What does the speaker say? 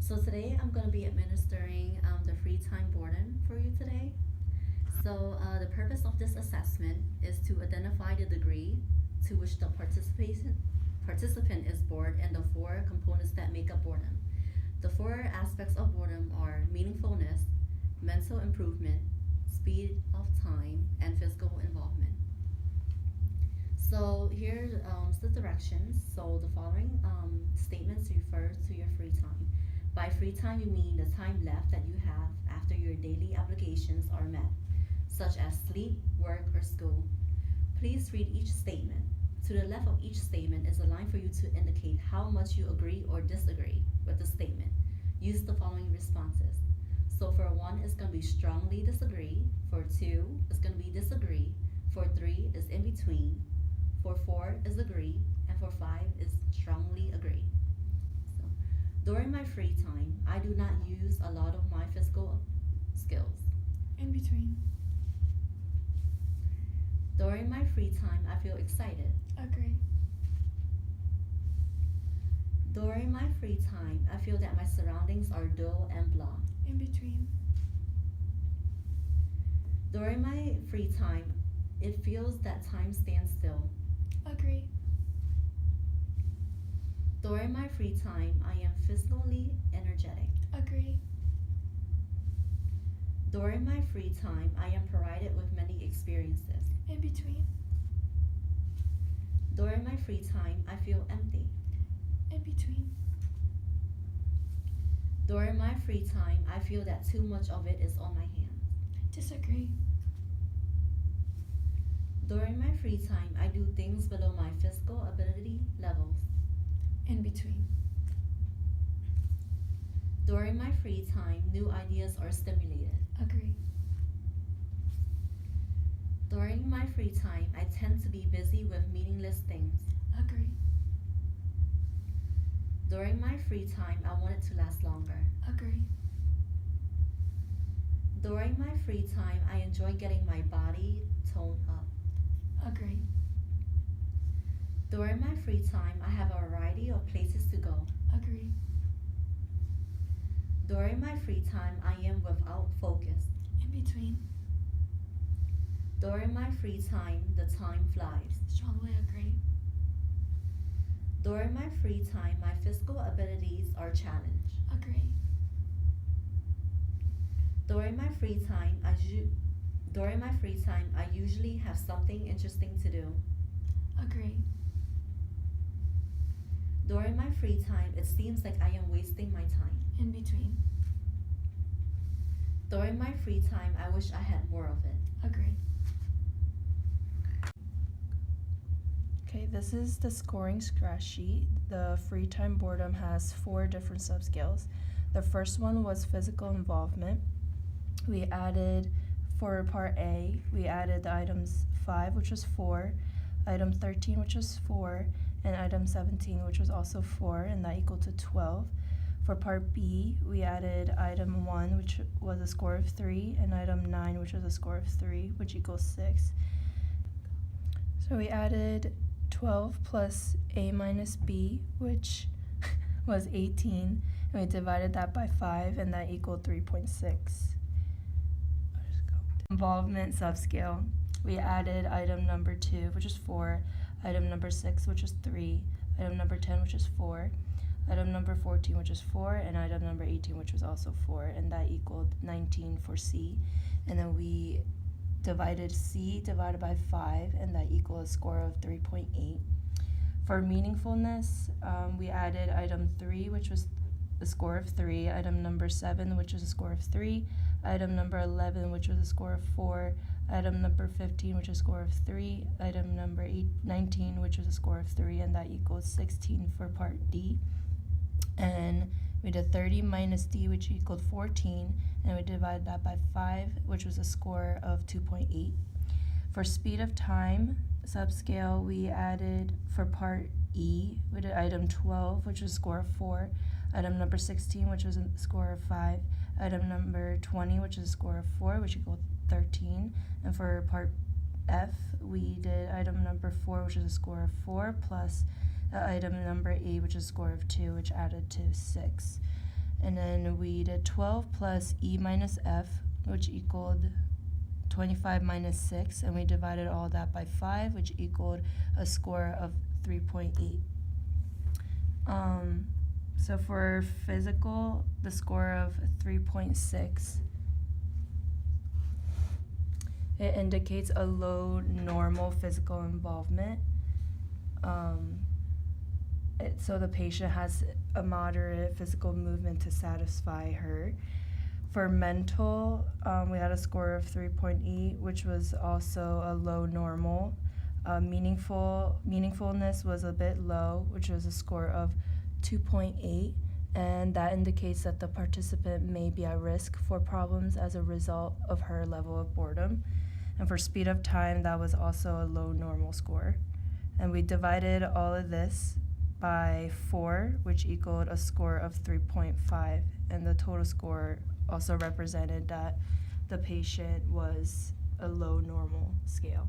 So today I'm going to be administering the free time boredom for you today. The purpose of this assessment is to identify the degree to which the participant is bored and the four components that make up boredom. The four aspects of boredom are meaningfulness, mental improvement, speed of time, and physical involvement. So here's the directions. So the following statements refer to your free time. By free time, you mean the time left that you have after your daily obligations are met, such as sleep, work, or school. Please read each statement. To the left of each statement is a line for you to indicate how much you agree or disagree with the statement. Use the following responses. So for 1, it's going to be strongly disagree. For 2, it's going to be disagree. For 3, is in between. For 4 is agree. And for 5 is strongly agree. So, during my free time, I do not use a lot of my physical skills. In between. During my free time, I feel excited. Agree. During my free time, I feel that my surroundings are dull and blah. In between. During my free time, it feels that time stands still. Agree. During my free time, I am physically energetic. Agree. During my free time, I am provided with many experiences. In between. During my free time, I feel empty. In between. During my free time, I feel that too much of it is on my hands. Disagree. During my free time, I do things below my physical ability levels. In between. During my free time, new ideas are stimulated. Agree. During my free time, I tend to be busy with meaningless things. Agree. During my free time, I want it to last longer. Agree. During my free time, I enjoy getting my body toned up. Agree. During my free time, I have a variety of places to go. Agree. During my free time, I am without focus. In between. During my free time, the time flies. Strongly agree. During my free time, my physical abilities are challenged. Agree. During my free time, I usually have something interesting to do. Agree. During my free time, it seems like I am wasting my time. In between. During my free time, I wish I had more of it. Agree. Okay, this is the scoring scratch sheet. The free time boredom has 4 different subscales. The first one was physical involvement. We added, for part A, we added the items 5, which was 4, item 13, which was 4, and item 17, which was also 4, and that equaled to 12. For part B, we added item 1, which was a score of 3, and item 9, which was a score of 3, which equals 6. So we added 12 plus A minus B, which was 18, and we divided that by 5, and that equaled 3.6. Involvement subscale. We added item number 2, which is 4, item number 6, which is 3, item number 10, which is 4, item number 14, which is 4, and item number 18, which was also 4, and that equaled 19 for C. And then we divided C divided by 5, and that equaled a score of 3.8. For meaningfulness, we added item 3, which was a score of 3, item number 7, which was a score of 3, item number 11, which was a score of 4, item number 15, which is a score of 3, item number 19, which was a score of 3, and that equals 16 for part D. And we did 30 minus D, which equaled 14, and we divided that by 5, which was a score of 2.8. For speed of time subscale, we added, for part E, we did item 12, which was a score of 4, item number 16, which was a score of 5, item number 20, which is a score of 4, which equaled 13, and for part F, we did item number 4, which is a score of 4, plus item number 8, which is a score of 2, which added to 6. And then we did 12 plus E minus F, which equaled 25 minus 6, and we divided all that by 5, which equaled a score of 3.8. So for physical, the score of 3.6, it indicates a low normal physical involvement. So the patient has a moderate physical movement to satisfy her. For mental, we had a score of 3.8, which was also a low normal. Meaningfulness was a bit low, which was a score of 2.8, and that indicates that the participant may be at risk for problems as a result of her level of boredom. And for speed of time, that was also a low normal score. And we divided all of this by 4, which equaled a score of 3.5, and the total score also represented that the patient was a low normal scale.